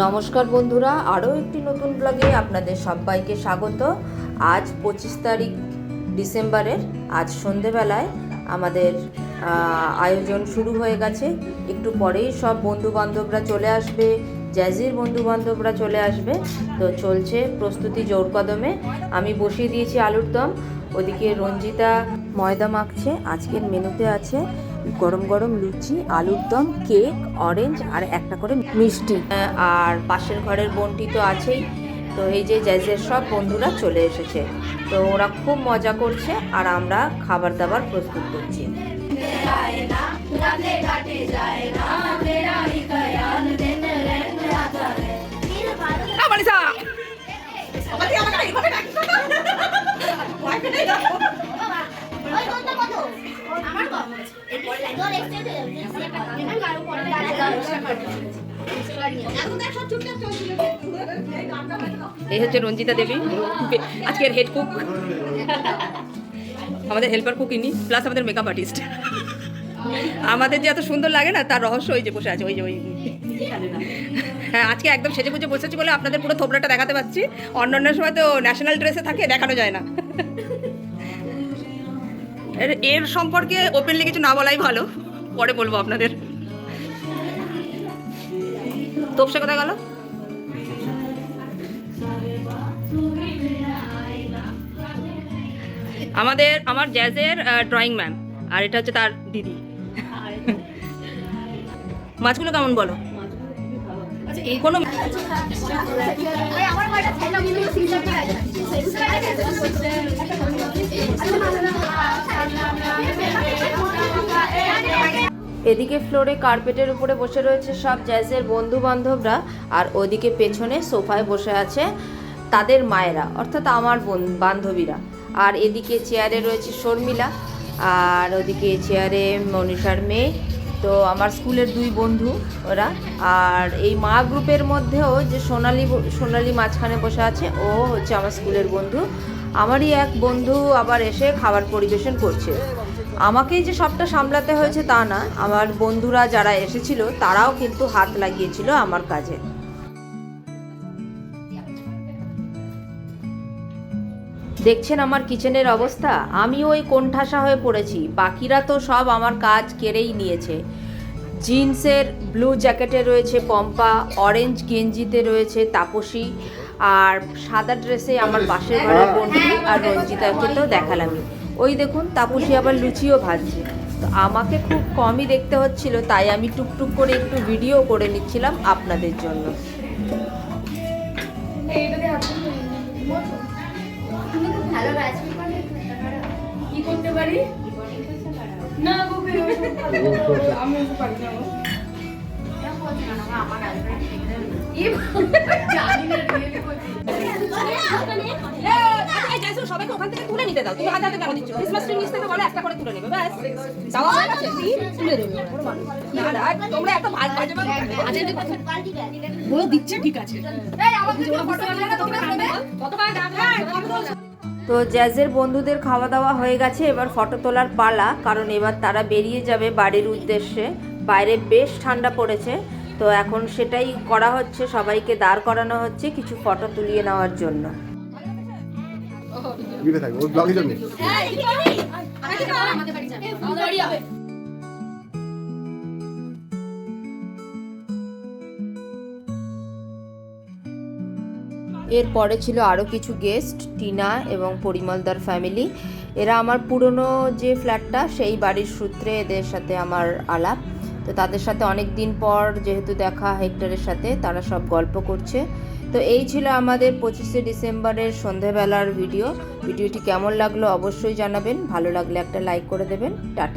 নমস্কার বন্ধুরা, আরও একটি নতুন ব্লগে আপনাদের সবাইকে স্বাগত। আজ 25 তারিখ ডিসেম্বরের আজ সন্ধেবেলায় আমাদের আয়োজন শুরু হয়ে গেছে। একটু পরেই সব বন্ধুবান্ধবরা চলে আসবে, জ্যাজির বন্ধুবান্ধবরা চলে আসবে। তো চলছে প্রস্তুতি জোর কদমে। আমি বসিয়ে দিয়েছি আলুর দম, ওদিকে রঞ্জিতা ময়দা মাখছে। আজকের মেনুতে আছে গরম গরম লুচি, আলুর দম, কেক, অরেঞ্জ আর একটা করে মিষ্টি। আর পাশের ঘরের বোনটি তো আছেই। তো এই যে জ্যাজের সব বন্ধুরা চলে এসেছে, তো ওরা খুব মজা করছে আর আমরা খাবার দাবার প্রস্তুত করছি। এই হচ্ছে রঞ্জিতা দেবী, আজকের হেড কুক, আমাদের হেল্পার কুক ইনি, প্লাস আমাদের মেকআপ আর্টিস্ট। আমাদের যে এত সুন্দর লাগে না তার রহস্য ওই যে বসে আছে, ওই যে ওই। হ্যাঁ, আজকে একদম সেজে গুজে বসেছি বলে আপনাদের পুরো থোবড়াটা দেখাতে পাচ্ছি। অন্যান্য সময় তো ন্যাশনাল ড্রেসে থাকে, দেখানো যায় না। এর সম্পর্কে ওপেনলি কিছু না বলাই ভালো, পরে বলবো আপনাদের। তোপসে কোথায় গেল? আমার জ্যাজের ড্রয়িং ম্যাম, আর এটা হচ্ছে তার দিদি। মাছগুলো কেমন বলো? কোনো এদিকে ফ্লোরে কার্পেটের উপরে বসে রয়েছে সব জ্যাজের বন্ধু বান্ধবরা, আর ওদিকে পেছনে সোফায় বসে আছে তাদের মায়েরা, অর্থাৎ আমার বান্ধবীরা। আর এদিকে চেয়ারে রয়েছে শর্মিলা, আর ওদিকে চেয়ারে মনীষার মেয়ে, তো আমার স্কুলের দুই বন্ধু ওরা। আর এই মা গ্রুপের মধ্যেও যে সোনালি মাঝখানে বসে আছে, ও হচ্ছে আমার স্কুলের বন্ধু। আমারই এক বন্ধু আবার এসে খাবার পরিবেশন করছে। আমাকেই যে সবটা সামলাতে হয়েছে তা না, আমার বন্ধুরা যারা এসেছিল তারাও কিন্তু হাত লাগিয়েছিল আমার কাজে। দেখছেন আমার কিচেনের অবস্থা, আমি ওই কোণঠাসা হয়ে পড়েছি। বাকিরা তো সব আমার কাজ কেড়েই নিয়েছে। জিন্সের ব্লু জ্যাকেটে রয়েছে পম্পা, অরেঞ্জ গেঞ্জিতে রয়েছে তাপসী, আর সাদা ড্রেসে আমার পাশের ঘরের বন্ধু আর রঞ্জিতাকে তো দেখালামই। ওই দেখুন তাপসী আবার লুচিও ভাজছে। তো আমাকে খুব কমই দেখতে হচ্ছিল, তাই আমি টুকটুক করে একটু ভিডিও করে নিচ্ছিলাম আপনাদের জন্য। কি করতে পারি না আমি পারি না। সবাইকে ওখান থেকে তুলে নিতে দাও। তুমি হাতে হাতে কেন দিচ্ছ? ক্রিসমাস ট্রি নিচ থেকে বলে একটা করে তুলে নেবে, ব্যাস। দাও আমার কাছে তুলে দেবে। তোমরা এত ভালো কাজে বলো দিচ্ছে, ঠিক আছে। এই আমাকে ফটো বানানো না, তোমরা নেবে কতবার ডাকবে। তো জ্যাজের বন্ধুদের খাওয়া দাওয়া হয়ে গেছে, এবার ফটো তোলার পালা, কারণ এবার তারা বেরিয়ে যাবে বাড়ির উদ্দেশ্যে। বাইরে বেশ ঠান্ডা পড়েছে, তো এখন সেটাই করা হচ্ছে, সবাইকে দাঁড় করানো হচ্ছে কিছু ফটো তুলিয়ে নেওয়ার জন্য। এরপরে ছিল আরও কিছু গেস্ট, টিনা এবং পরিমলদার ফ্যামিলি। এরা আমার পুরনো যে ফ্ল্যাটটা সেই বাড়ির সূত্রে এদের সাথে আমার আলাপ। তো তাদের সাথে অনেক দিন পর যেহেতু দেখা হেক্টরের সাথে, তারা সব গল্প করছে। তো এই ছিল আমাদের 25শে ডিসেম্বরের সন্ধেবেলার ভিডিওটি কেমন লাগলো অবশ্যই জানাবেন। ভালো লাগলে একটা লাইক করে দেবেন। টাটা।